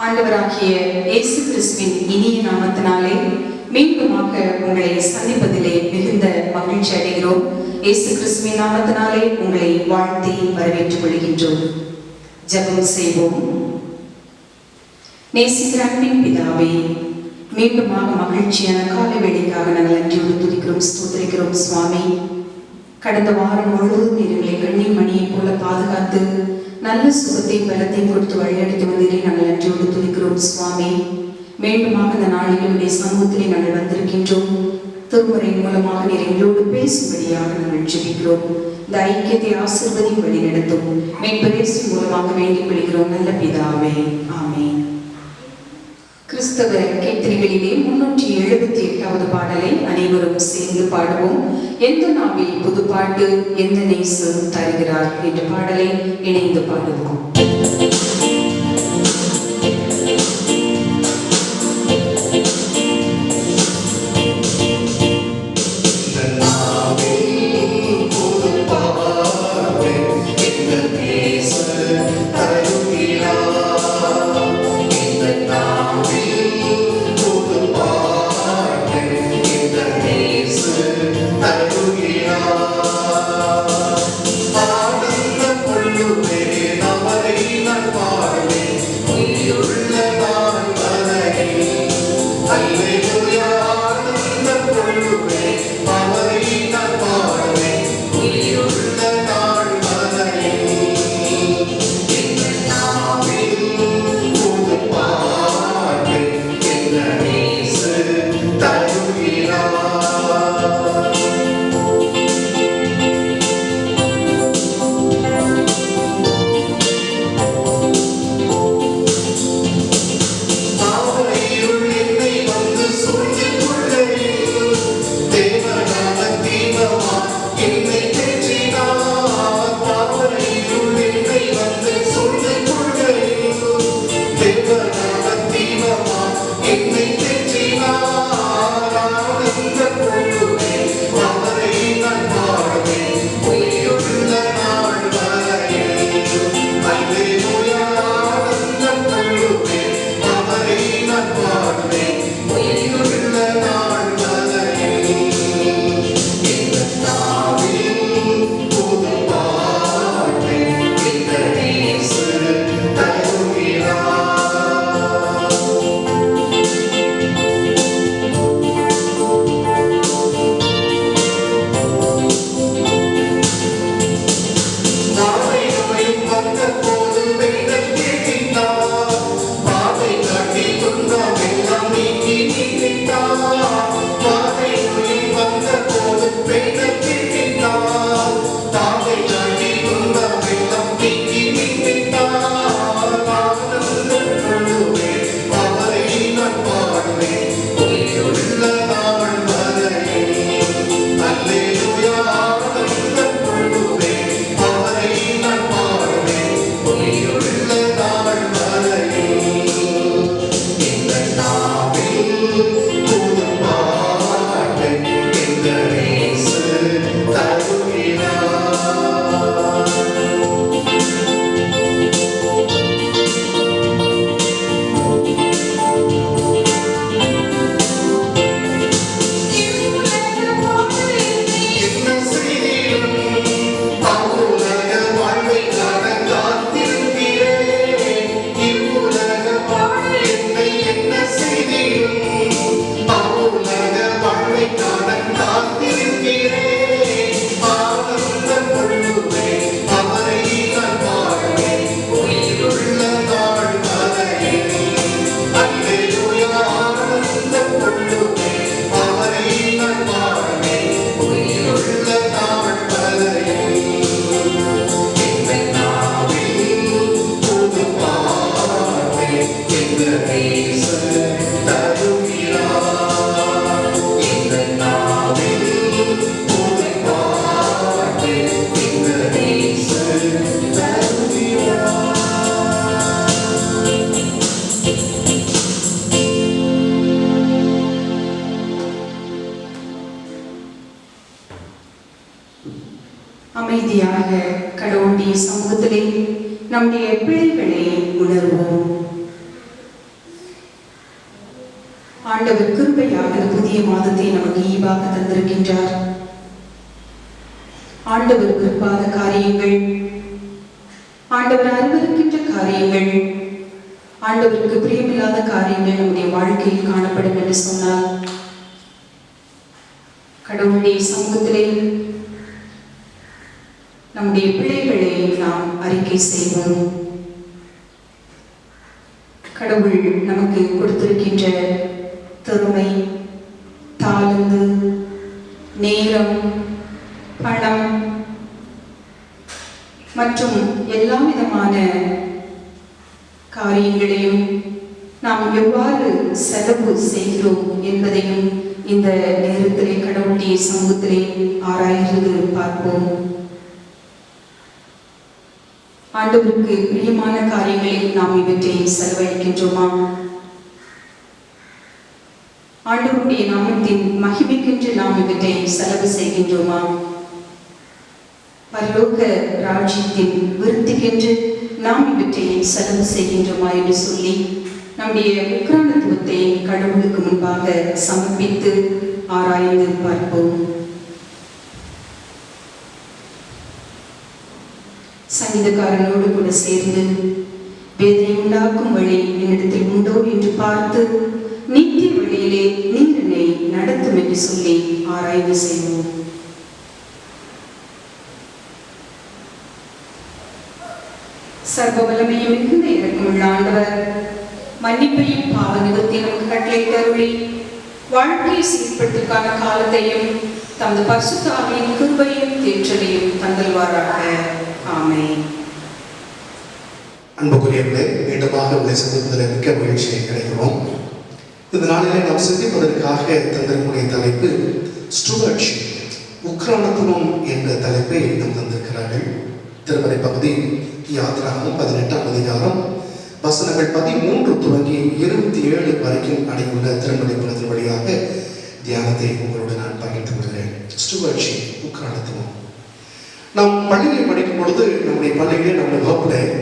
ஆண்டவராகிய இயேசு கிறிஸ்துவின் இனிய நாமத்தினாலே மீண்டுமாக உங்களை சந்திப்பதிலே மிகுந்த மகிழ்ச்சி அடைகிறோம். இயேசு கிறிஸ்துவின் நாமத்தினாலே உங்களை வாழ்த்தி வரவேற்றுக் கொள்கின்றோம். ஜெபம் செய்வோம். நேசிக்கிற அன்பின் பிதாவே, மீண்டுமாக மகிழ்ச்சியான காலை வேளைக்காக நாங்கள் நன்றியோடு துதிக்கிறோம், ஸ்தோத்திரிக்கிறோம் சுவாமி. கடந்த வாரம் முழுவதும் எங்களை கண்ணீர் மணியை போல பாதுகாத்து நல்ல சுகத்தையும் பலத்தையும் கொடுத்து வழியடித்து வந்தீரே நாங்கள் நன்றியோடு துதிக்கிறோம் சுவாமி. மீண்டுமாக இந்த நாளிலும் உடைய சமூகத்திலே நாங்கள் வந்திருக்கின்றோம். திருமுறையின் மூலமாக நீர் எங்களோடு பேசும்படியாக நாங்கள் ஜெபிக்கிறோம். இந்த ஐக்கியத்தை ஆசீர்வதியும் வழி நடத்தும் மீட்பரேசு மூலமாக வேண்டிக் கொள்கிறோம் நல்ல பிதாவே, ஆமென். கிறிஸ்தவ கீர்த்தனைகளிலே 378வது பாடலை அனைவரும் சேர்ந்து பாடுவோம். எந்த நாவில் புது பாட்டு எந்த நேசம் தருகிறார் என்ற பாடலை இணைந்து பாடுவோம். அமைதியாக கடவுளுடைய சமூகத்திலே நம்முடைய பிழைகளை உணர்வோம். ஆண்டவர் கிருபையாக இந்த புதிய மாதத்தை நமக்கு ஈவாக தந்திருக்கின்றார். ஆண்டவர் விரும்பாத காரியங்கள், ஆண்டவர் அருவருக்கின்ற காரியங்கள், ஆண்டவருக்கு பிரியமில்லாத காரியங்கள் நம்முடைய வாழ்க்கையில் காணப்படும் என்று சொன்னார். கடவுளுடைய சமூகத்திலே நம்முடைய பிள்ளைகளை நாம் அறிக்கை செய்வோம். கடவுள் நமக்கு கொடுத்திருக்கின்ற திறமை, தாளந்து, நேரம், பணம் மற்றும் எல்லா விதமான காரியங்களையும் நாம் எவ்வாறு செலவு செய்கிறோம் என்பதையும் இந்த நேரத்திலே கடவுளுடைய சமூகத்திலே ஆராய்ந்து பார்ப்போம். ஆண்டவருக்கு பிரியமான காரியங்களில் நாம் இவற்றை செலவழிக்கின்றோமா? ஆண்டவருடைய நாமத்தின் மகிமைக்கென்று நாம் இவற்றை செலவு செய்கின்றோமா? பரலோக ராஜ்யத்தின் விருத்திக்கென்று நாம் இவற்றை செலவு செய்கின்றோமா என்று சொல்லி நம்முடைய உக்ரானத்துவத்தை கடவுளுக்கு முன்பாக சமர்ப்பித்து ஆராய்ந்து பார்ப்போம். சங்கீதக்காரனோடு கூட சேர்ந்து வேதனை உண்டாக்கும் வழி என்னிடத்தில் உண்டோ என்று பார்த்து நித்திய வழியிலே நீர் என்னை நடத்தும் என்று சொல்லி ஆராய்ந்து செய்வோம். சர்வ வல்லமையை மிகுந்த இரக்கமுள்ள ஆண்டவர் மன்னிப்பையும் பாவ நிவர்த்தி நமக்கு கட்டளையிட்டு அருளி வாழ்க்கையை சீர்படுத்துவதற்கான காலத்தையும் தமது பரிசுத்த ஆவியின் கிருபையும் தேற்றலையும் தந்தல்வாராக. ஆமென். அன்புக்குரியவர்களே, மீண்டுமாக உங்களை சந்திப்பதில் மிக்க மகிழ்ச்சியை கிடைக்கிறோம். இந்த நாளிலே நாம் சிந்திப்பதற்காக தந்திருக்கூடிய தலைப்பு ஸ்டூவர்ட்ஷிப், உக்ரானத்துவம் என்ற தலைப்பை நாம் தந்திருக்கிறார்கள். திருமறை பகுதி யாத்திராகமம் 18ஆம் அதிகாரம் வசனங்கள் 13 துவங்கி 27 வரைக்கும் அடைந்துள்ள திருமறை பகுதியின் வழியாக தியானத்தை உங்களோடு நான் பகிர்ந்து கொள்கிறேன். ஸ்டூவர்ட்ஷிப், உக்ரானத்துவம். நாம் பள்ளியில் படிக்கும் பொழுது நம்முடைய பள்ளியிலே நம்முடைய வகுப்பில்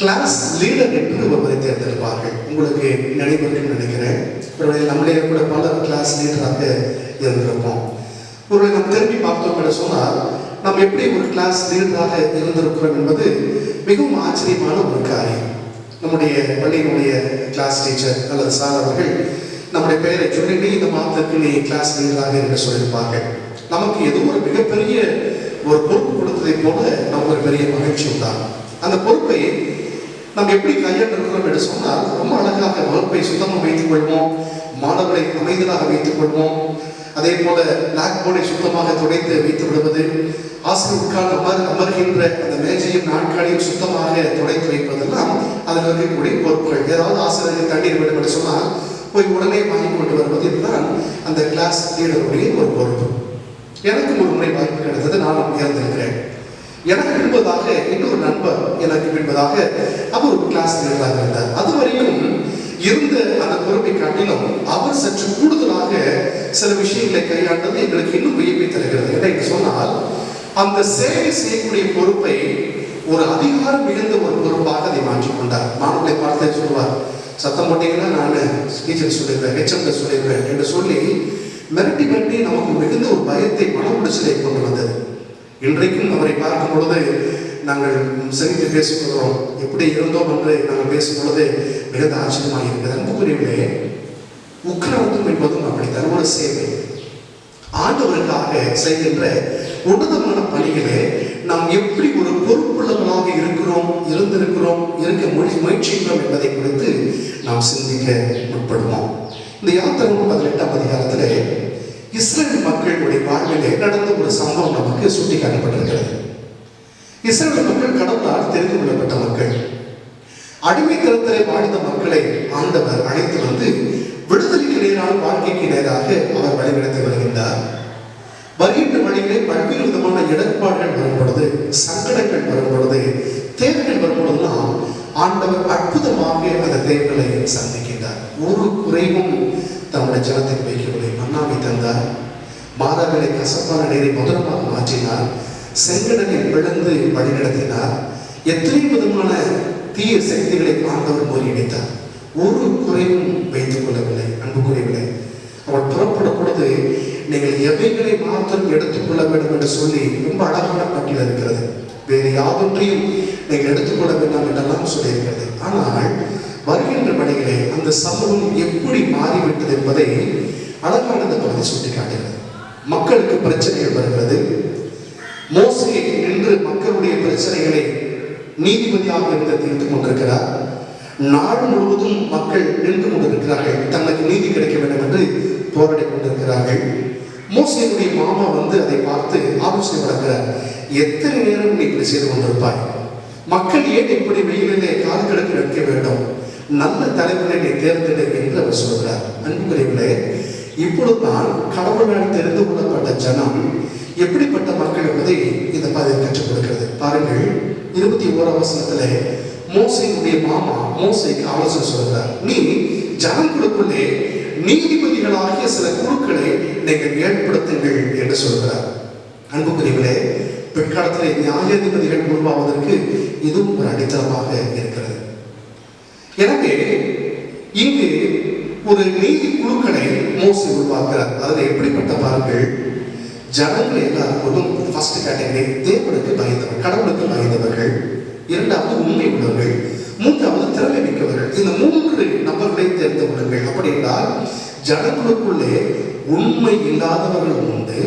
கிளாஸ் லீடர் என்று ஒருவரை தேர்ந்தெடுப்பார்கள். உங்களுக்கு நினைவிருக்குன்னு நினைக்கிறேன். ஒருவேளை நம்மளே கூட பல கிளாஸ் லீடராக இருந்திருப்போம். ஒருவேளை நாம் திரும்பி பார்த்தோம் என்று சொன்னால் நாம் எப்படி ஒரு கிளாஸ் லீடராக இருந்திருக்கிறோம் என்பது மிகவும் ஆச்சரியமான ஒரு காரியம். நம்முடைய பள்ளியினுடைய கிளாஸ் டீச்சர் அல்லது சார் அவர்கள் நம்முடைய பெயரை சொல்லி இந்த மாதத்துக்கு நீ கிளாஸ் லீடராக என்று சொல்லியிருப்பார்கள். நமக்கு ஏதோ ஒரு மிகப்பெரிய ஒரு பொறுப்பு கொடுத்ததை போல நமக்கு ஒரு பெரிய மகிழ்ச்சி உண்டாகும். அந்த பொறுப்பை நாம் எப்படி கையாண்டிருக்கிறோம் என்று சொன்னால் ரொம்ப அழகாக வகுப்பை சுத்தமாக வைத்துக் கொள்வோம், மாணவர்களை அமைதியாக வைத்துக் கொள்வோம். அதே போல பிளாக் போர்டை சுத்தமாக துடைத்து வைத்து விடுவது, ஆசிரியர் உட்கார்ந்து அமர்கின்ற அந்த மேஜையும் நாட்காலையும் சுத்தமாக துடைத்து வைப்பதெல்லாம் அதில் இருக்கக்கூடிய பொறுப்புகள். ஏதாவது ஆசிரியர்கள் தண்ணீர் வேண்டும் என்று சொன்னால் போய் உடனே வாங்கி கொண்டு வருவது இதுதான் அந்த கிளாஸ் லீடருடைய ஒரு பொறுப்பு. எனக்கு ஒரு முறை வாய்ப்பு கிடைத்தது, நானும் இருந்திருக்கிறேன். எனக்கு பின்பதாக இன்னொரு நண்பர் எனக்கு பின்பதாக அவர் ஒரு கிளாஸ் லீடராக இருந்தார். அதுவரைக்கும் இருந்த அந்த பொறுப்பை காட்டிலும் அவர் சற்று கூடுதலாக சில விஷயங்களை கையாண்டது எங்களுக்கு இன்னும் வியப்பை தருகிறது. என்று சொன்னால் அந்த சேவை செய்யக்கூடிய பொறுப்பை ஒரு அதிகாரம் மிகுந்த ஒரு பொறுப்பாக அதை மாற்றிக்கொண்டார். மாணவர்களை பார்த்து சொல்வார், சத்தம் போட்டீங்கன்னா நான் டீச்சர் சொல்லிடுவேன், ஹெச்எம் சொல்லிடுவேன் என்று சொல்லி மிரட்டி மிரட்டி நமக்கு மிகுந்த ஒரு பயத்தை மன உடைச்சலை கொண்டு வந்தது. இன்றைக்கும் அவரை பார்க்கும் பொழுது நாங்கள் சிரித்து பேசிக்கொள்கிறோம். எப்படி இருந்தோம் என்று நாங்கள் பேசும் பொழுது மிகுந்த ஆச்சரியமாக இருக்கிறது. அன்புக்குரியவர்களே, உக்ரானத்துவம் என்பதும் அப்படித்தான் ஒரு சேவை. ஆண்டவருக்காக செய்கின்ற உன்னதமான பணிகளே நாம் எப்படி ஒரு பொறுப்புள்ளவர்களாக இருந்திருக்கிறோம், இருக்க முயற்சிக்கிறோம் என்பதை குறித்து நாம் சிந்திக்க முற்படுவோம். இந்த யாத்திராகமம் 18ஆம் அதிகாரத்திலே இஸ்ரேல் மக்களுடைய வாழ்விலே நடந்த ஒரு சம்பவம் நமக்கு சுட்டி காட்டப்பட்டிருக்கிறது. இஸ்ரேல் மக்கள் கடவுளால் தெரிந்து கொள்ளப்பட்ட மக்கள். அடிமைத்தனத்திலே வாழ்ந்த மக்களை ஆண்டவர் அழைத்து வந்து விடுதலைக்கு நேரான வாழ்க்கைக்கு நேராக அவர் வழிநடத்தி வருகின்றார். வருகின்ற வழியிலே பல்வேறு விதமான இடர்பாடுகள் வரும் பொழுது, சங்கடங்கள் வரும் பொழுது, தேவைகள் வரும் பொழுதுலாம் ஆண்டவர் அற்புதமாக அந்த தேவைகளை சந்திக்கின்றார். ஒரு குறைவும் தம்முடைய ஜனத்துக்கு வைக்கவில்லை. மன்னாவை தந்தார், மாறாவிலை கசப்பான நீரை மதுரமாக மாற்றினார், செங்கடலை பிளந்து வழிநடத்தினார். எத்தனை விதமான தீய சக்திகளை ஆண்டவர் முறியடித்தார். ஒரு குறைவும் வைத்துக் கொள்ளவில்லை. அன்புக்குரியவர்களே, அவள் புறப்படும் பொழுது நீங்கள் எவைகளை மாத்திரம் எடுத்துக்கொள்ள வேண்டும் என்று சொல்லி ரொம்ப அழகான பட்டியல் இருக்கிறது. வேறு யாவற்றையும் நீங்கள் எடுத்துக்கொள்ள வேண்டாம் என்றெல்லாம் சொல்லியிருக்கிறது. ஆனால் வருகின்ற பணிகளே அந்த சமூகம் எப்படி மாறிவிட்டது என்பதை அழகான இந்த பகுதி சுட்டிக்காட்டுகிறது. மக்களுக்கு பிரச்சனைகள் வருகிறது. மோசே நின்று மக்களுடைய பிரச்சனைகளை நீதிபதியாக இருந்து தீர்த்து கொண்டிருக்கிறார். நாடு முழுவதும் மக்கள் நின்று கொண்டிருக்கிறார்கள், தங்களுக்கு நீதி கிடைக்க வேண்டும் என்று போராடி கொண்டிருக்கிறார்கள். மோசேனுடைய மாமா வந்து அதை பார்த்து ஆலோசனை வழங்குகிறார். எத்தனை நேரம் நீ இப்படி செய்து கொண்டிருப்பாய்? மக்கள் ஏன் இப்படி வெயிலிலே கால் கிடக்க நிற்க வேண்டும்? நல்ல தலைவரை நீ தேர்ந்தெடு என்று அவர் சொல்கிறார். அன்புக்குரியவர்களே, இப்பொழுதுதான் கடவுளால் தெரிந்து கொள்ளப்பட்ட ஜனம் எப்படிப்பட்ட மக்கள் என்பதை இந்த பாதையை கற்றுக் கொடுக்கிறது. பாருங்கள், 21ஆம் வசனத்திலே மோசேனுடைய மாமா மோசேக்கு ஆலோசனை சொல்கிறார். நீ ஜனங்களுக்குள்ளே நீதிபதிகளாகிய சில குழுக்களை நீங்கள் ஏற்படுத்துங்கள் என்று சொல்கிறார். அன்புக்குரியவர்களே, பிற்காலத்திலே நியாயாதிபதிகள் உருவாவதற்கு இதுவும் ஒரு அடித்தளமாக இருக்கிறது. எனவே இங்கு ஒரு நீதி குழுக்களை மோசே உருவாக்குகிறார். அதில் எப்படிப்பட்ட பாருங்கள், ஜனங்கள் எல்லாருக்கும் ஃபர்ஸ்ட் கேட்டகரி தேவனுக்கு பயந்தவர்கள், கடவுளுக்கு பயந்தவர்கள். இரண்டாவது உண்மை உள்ளவர்கள். மூன்றாவது திறமை மிக்கவர்கள். இந்த 3 நபர்களை தேர்ந்து கொள்ளுங்கள். அப்படி என்றால் ஜனங்களுக்குள்ளே உண்மை இல்லாதவர்களும் உண்டு,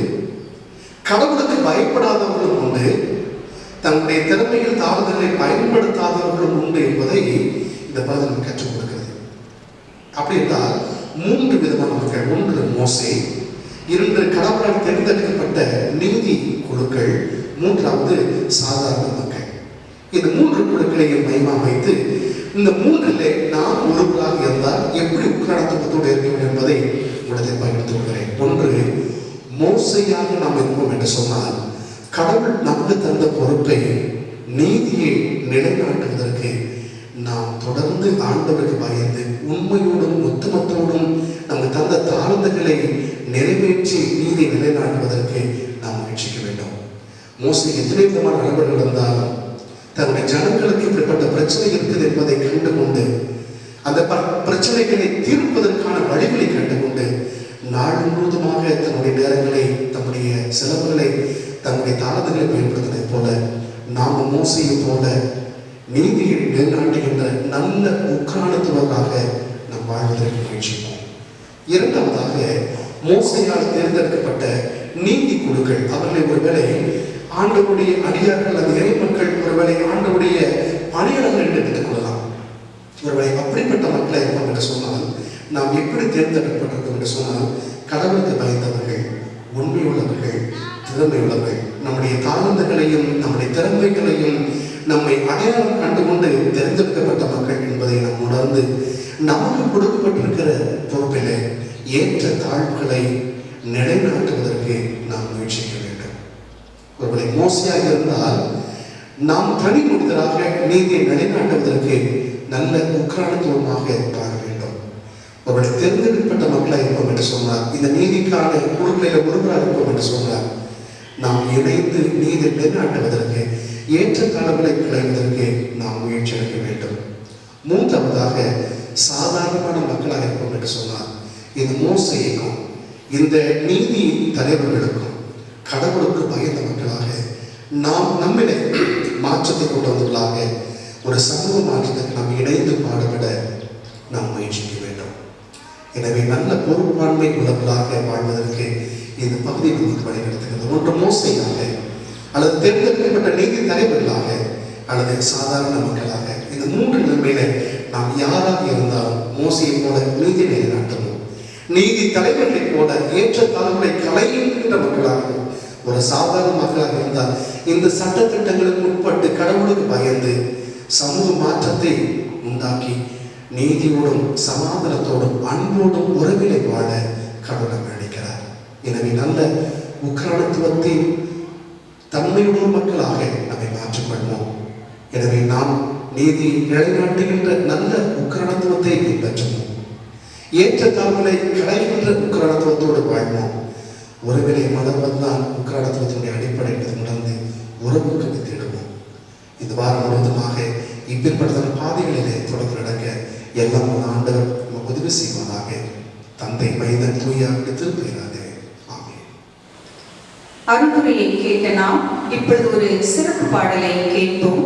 கடவுளுக்கு பயப்படாதவர்களும் உண்டு, தன்னுடைய திறமையில் தாழ்வுகளை பயன்படுத்தாதவர்களும் உண்டு என்பதை இந்த பகுதி கற்றுக் கொடுக்கிறது. அப்படி என்றால் 3 விதமான மக்கள். 1 மோசே, 2 கடவுளால் தேர்ந்தெடுக்கப்பட்ட நீதி குழுக்கள், 3வது சாதாரண மக்கள். இந்த 3 குழுக்களையும் மையமாக வைத்து இந்த 3லே நாம் ஒருவராக இருந்தால் எப்படி உக்ரானத்துவத்தோடு இருக்க வேண்டும் என்பதை உடனே பகிர்ந்து கொள்கிறேன். 1, மோசையாக நாம் இருப்போம் என்று சொன்னால் கடவுள் நமக்கு தந்த பொறுப்பை நீதியை நிலைநாட்டுவதற்கு நாம் தொடர்ந்து ஆண்டவருக்கு பயந்து உண்மையோடும் உத்தமத்தோடும் நமக்கு தந்த தாழ்ந்துகளை நிறைவேற்றி நீதியை நிலைநாட்டுவதற்கு நாம் முயற்சிக்க வேண்டும். மோசே எத்தனை விதமான நண்பர்கள் இருந்தாலும் தன்னுடைய ஜனங்களுக்கு இப்படிப்பட்ட பிரச்சனை இருக்குது என்பதை கண்டு கொண்டு அந்த பிரச்சனைகளை தீர்ப்பதற்கான வழிகளை கண்டுகொண்டு நாள் முழுவதுமாக தன்னுடைய நேரங்களை, தன்னுடைய செலவுகளை, தன்னுடைய தாளங்களை பயன்படுத்தினதை போல நாம் மோசையை போல நீதியை நிலைநாட்டுகின்ற நல்ல உக்ரானத்துவராக நாம் வாழ்வதற்கு முயற்சிப்போம். இரண்டாவதாக, மோசையால் தேர்ந்தெடுக்கப்பட்ட நீதி குழுக்கள், அவர்களை ஒருவேளை ஆண்டவருடைய அடியார்கள், அந்த இறை மக்கள் ஒருவேளை ஆண்டவருடைய பணியாளர்கள் என்று எடுத்துக் கொள்ளலாம். ஒருவேளை அப்படிப்பட்ட மக்களை இருப்போம் என்று சொன்னால் நாம் எப்படி தேர்ந்தெடுக்கப்பட்டிருக்கோம் என்று சொன்னால் கடவுளுக்கு பயந்தவர்கள், உண்மையுள்ளவர்கள், திறமையுள்ளவர்கள், நம்முடைய தாளந்துகளையும் நம்முடைய திறமைகளையும் நம்மை அடையாளம் கண்டுகொண்டு தேர்ந்தெடுக்கப்பட்ட மக்கள் என்பதை நாம் உணர்ந்து நமக்கு கொடுக்கப்பட்டிருக்கிற பொறுப்பிலே ஏற்ற தாழ்வுகளை நிலைநாட்டுவதற்கு நாம் முயற்சிக்க வேண்டும். ஒருவரை மோசையாக இருந்தால் நாம் தனி மனிதராக நீதியை நிலைநாட்டுவதற்கு நல்ல உக்ரானத்துவமாக வாழ வேண்டும். ஒருவரை தேர்ந்தெடுக்கப்பட்ட மக்களாக இருப்போம் என்று சொன்னார், இந்த நீதிக்கான குழுக்களில் ஒருவராக இருப்போம் என்று சொன்னார், நாம் இணைந்து நீதி நிலைநாட்டுவதற்கு ஏற்ற தலைமுறை களைவதற்கு நாம் முயற்சி எடுக்க வேண்டும். மூன்றாவதாக, சாதாரணமான மக்களாக இருப்போம் என்று சொன்னார், இந்த மோசைக்கும் இந்த நீதி தலைவர்களுக்கும் கடவுளுக்கு பயந்த மக்களாக நாம் நம்மிலே மாற்றத்தை கொண்டு வந்தவர்களாக ஒரு சமூக மாற்றத்துக்கு நாம் இணைந்து பாடுபட நாம் முயற்சிக்க வேண்டும். எனவே நல்ல பொறுப்பாண்மை உள்ளவர்களாக வாழ்வதற்கு இந்த பகுதி நமக்கு வழிநடத்துகிறது. ஒன்று மோசையாக, அல்லது தேர்ந்தெடுக்கப்பட்ட நீதி தலைவர்களாக, அல்லது சாதாரண மக்களாக, இந்த 3 நிலைமையில நாம் யாராக இருந்தாலும் மோசையை போல நீதி நிலைநாட்டணும், நீதி தலைவர்களை போல ஏற்ற தாழ்வுகளை களைகின்ற மக்களாகவும், ஒரு சாதாரண மக்களாக இருந்தால் இந்த சட்ட திட்டங்களுக்கு உட்பட்டு கடவுளுக்கு பயந்து சமூக மாற்றத்தை உண்டாக்கி நீதியோடும் சமாதானத்தோடும் அன்போடும் உறவிலை வாழ கடவுள் அழைக்கிறார். எனவே நல்ல உக்ரானத்துவத்தின் தன்மையுடைய மக்களாக நம்மை மாற்றிக்கொள்வோம். எனவே நாம் நீதி நிலைநாட்டுகின்ற நல்ல உக்ரானத்துவத்தை பின்பற்றுவோம். ஏற்ற தாழ்வுகளை களைகின்ற உக்ரானத்துவத்தோடு வாழ்வோம். உறவிலை மலர்வதுதான் உக்ரானத்துவத்தினுடைய அடிப்படை என்பதை உணர்ந்து உறவுக்கு வித்திடுவோம். இந்த வாரம் முழுவதுமாக இப்பேற்பட்ட பாதைகளிலே தொடர்ந்து நடக்க எல்லாம் ஆண்டவர் உதவி செய்வதாக. தந்தை மைந்தன் தூயாவிட்டு திருப்பெயராதே. ஆமென். அருந்துரையை கேட்ட நாம் இப்பொழுது ஒரு சிறப்பு பாடலை கேட்போம்.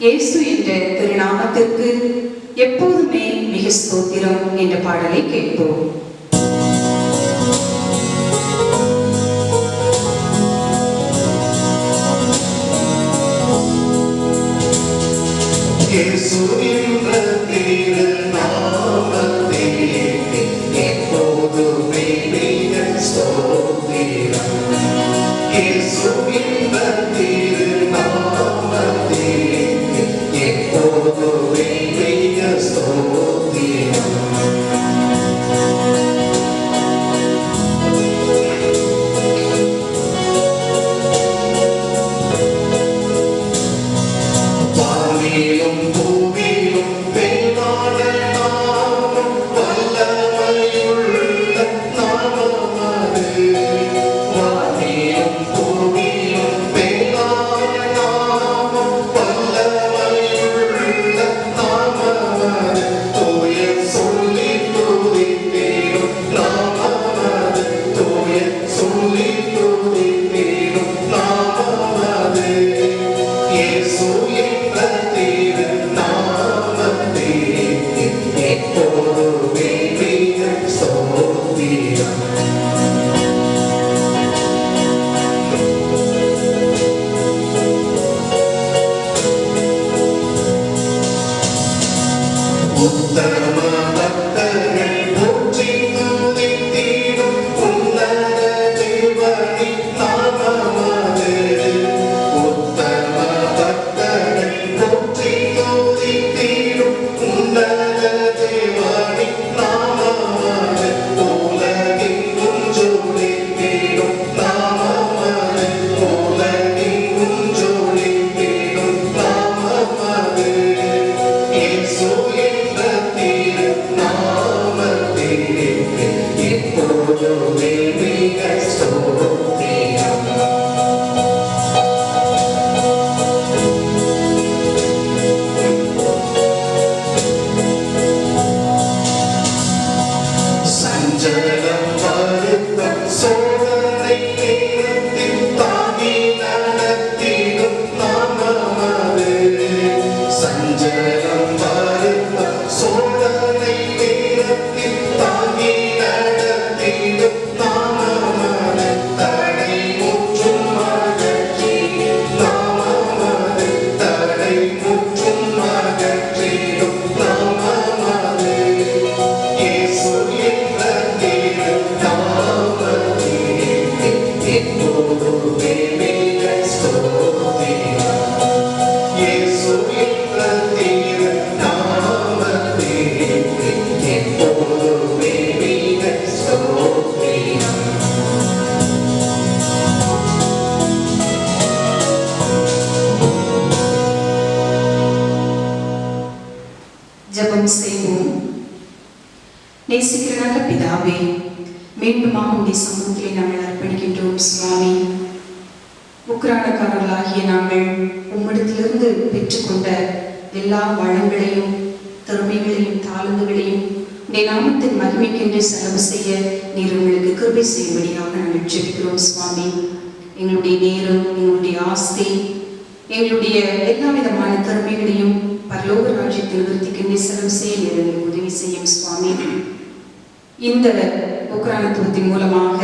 இயேசு என்ற திருநாமத்திற்கு எப்போதுமே மிக ஸ்தோத்திரம் என்ற பாடலை கேட்போம். இயேசு என்ற திருநாமத்தே எப்போதுமே மிக ஸ்தோத்திரம். இயேசு என்ற திருநாமத்தே எப்போதுமே மிக ஸ்தோத்திரம். வானிலும் பூமியிலும் மேலான நாமம் வல்லமையுள்ள நாமம் அது. வானிலும் பூமியிலும் மேலான நாமம் வல்லமையுள்ள நாமம் அது. தூய சொல்லி துதித்திடும் நாமம் அது. தூய சொல்லி துதித்திடும் நாமம் அது. இயேசு என்ற திருநாமத்தே எப்போதுமே மிக ஸ்தோத்திரம். உத்தம பக்தர்கள் போற்றி துதித்திடும் உன்னத தேவனின் நாமம் அது. உத்தம பக்தர்கள் போற்றி துதித்திடும் உன்னத தேவனின் நாமம் அது. உலகெங்கும் ஜொலித்திடும் நாமம் அது. உலகெங்கும் ஜொலித்திடும் நாமம் அது. இயேசு என்ற திருநாமத்தே எப்போதுமே மிக ஸ்தோத்திரம். சஞ்சலம் வருத்தம் சோதனை நேரத்தில் தாங்கி நடத்திடும் நாமம் அது. சஞ்சலம் வருத்தம் சோதனை நேரத்தில் தாங்கி நடத்திடும் நாமம் அது. தடை முற்றும் அகற்றிடும் நாமம் அது. தடை முற்றும் அகற்றிடும் நாமம் அது. இயேசு என்ற திருநாமத்தே எப்போதுமே மிக ஸ்தோத்திரம். இயேசு என்ற திருநாமத்தே எப்போதுமே மிக ஸ்தோத்திரம். ஜெபம் செய்வோம். நேசிக்கிற நல்ல பிதாவே, மீண்டுமாக உடைய சமூகத்திலே நாங்கள் அர்ப்பணிக்கின்றோம் சுவாமி. உக்ரானக்காரர்களாகிய நாங்கள் உம்மிடத்திலிருந்து பெற்றுக்கொண்ட எல்லா வளங்களையும் திறமைகளையும் தாளந்துகளையும் உடைய நாமத்தின் மகிமைக்கென்று செலவு செய்ய நீர் உங்களுக்கு கிருபை செய்யும்படியாக நாங்கள் ஜெபிக்கிறோம் சுவாமி. எங்களுடைய நேரம், எங்களுடைய ஆஸ்தி, எங்களுடைய எல்லா விதமான திறமைகளையும் பரலோக ராஜ்யத்தில் விருத்திக்கென்று செலவு செய்ய நீர் எங்களுக்கு உதவி செய்யும் சுவாமி. இந்த உக்ரானத்துவத்தின் மூலமாக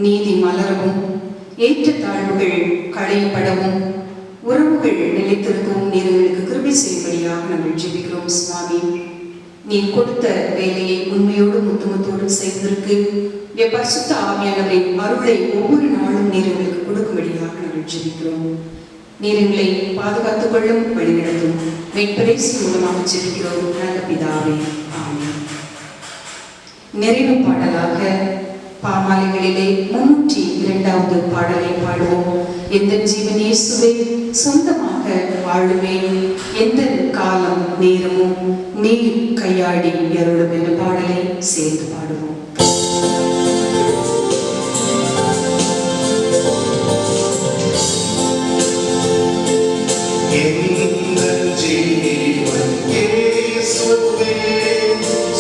நீதி மலரவும், ஏற்றத்தாழ்வுகள் களையப்படவும், உறவுகள் நிலைத்திருக்கவும் நீர் எங்களுக்கு கிருபை செய்யும்படியாக நாங்கள் ஜெபிக்கிறோம் சுவாமி. நீர் கொடுத்த வேலையை உண்மையோடு முத்துமத்தோடும் செய்வதற்கு பரிசுத்த ஆவியானவரின் அருளை ஒவ்வொரு நாளும் நீர் எங்களுக்கு கொடுக்கும்படியாக நாங்கள் ஜெபிக்கிறோம். நீர் எங்களை பாதுகாத்துக் கொள்ளும், வழிநடத்தும் மெய்ப்பரேசி மூலமாக ஜெபிக்கிறோம் நல்ல பிதாவே. ஆமென். நிறைவு பாடலாக பாமாலைகளிலே 302வது பாடலை பாடுவோம். எந்த ஜீவன் இயேசுவே சொந்தமாக வாழுவேன், எந்த காலம் நேரமும் நீர் கையாடி அருளும் என்ற பாடலை சேர்ந்து பாடுவோம். எந்த ஜீவன் இயேசுவே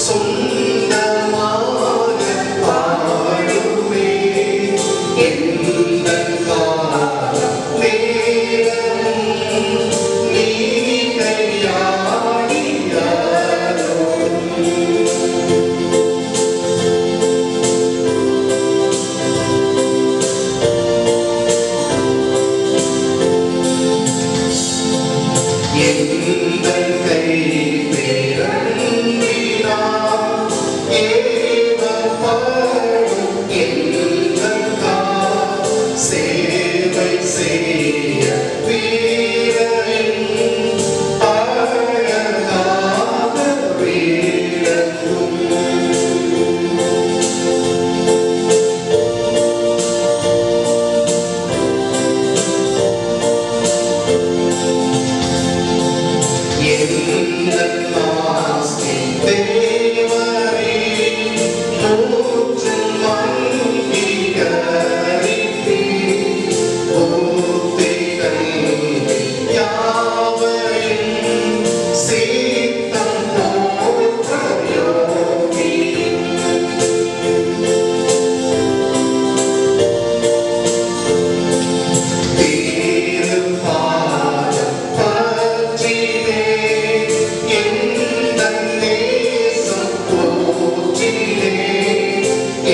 சொந்தமாக எந்தன் கை பிறந்தினார் ஏவப்படும் எந்தன் கால் சேவை செய்ய வீரன் அழகாக வீரனும். எந்தன் ஆஸ்தி தேவரே மூற்றும் அங்கீகரித்தீர். பூத்திகள் யாவையும் சீத்தம் போற்றயோகி. திருப்பாதம் பற்றினே எந்தன் நேசம் போற்றினே.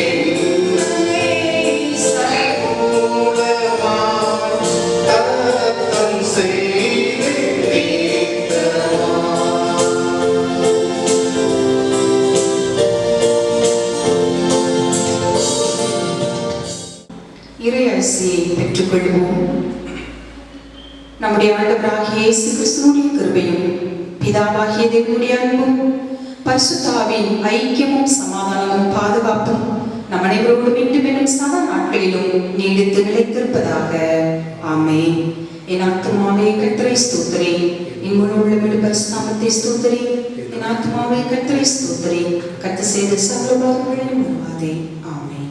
என்னை சகோதரமாய் தத்தம் செய்து நீத்தமாய். இறை ஆசியை பெற்றுக்கொள்வோம். நம்முடைய ஆண்டவராகிய இயேசு கிறிஸ்துவின் கிருபையும் பிதாவாகிய தேவனுடைய அன்பும் பரிசுத்தாவின் ஐக்கியமும் சமாதானமும் பாதுகாப்பும் நம் அனைவரோடும் இன்றும் எனும் சதா நாட்களிலும் நீடித்து நிலைத்திருப்பதாக. ஆமென். என் ஆத்துமாவே கர்த்தரை ஸ்தோத்திரி, என் முழு உள்ளமிடு பரிசுநாமத்தை ஸ்தோத்திரி. என் ஆத்துமாவே கர்த்தரை ஸ்தோத்திரி, கர்த்தர் செய்த சகல உபகாரங்களையும் மறவாதே. ஆமென்.